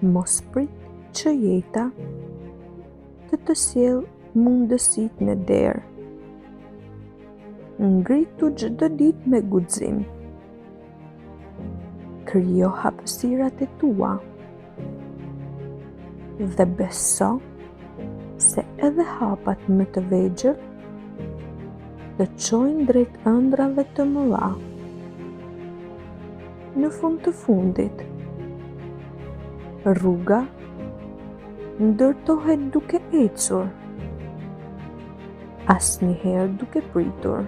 Mos prit që jeta të sjellë mundësitë në derë. Ngritu çdo ditë me guxim. Krijo hapësirat e tua dhe beso se edhe hapat më të vegjël të çojnë drejt ëndrave të mëdha. Në fund të fundit, rruga ndërtohet duke ecur, asnjëherë duke pritur.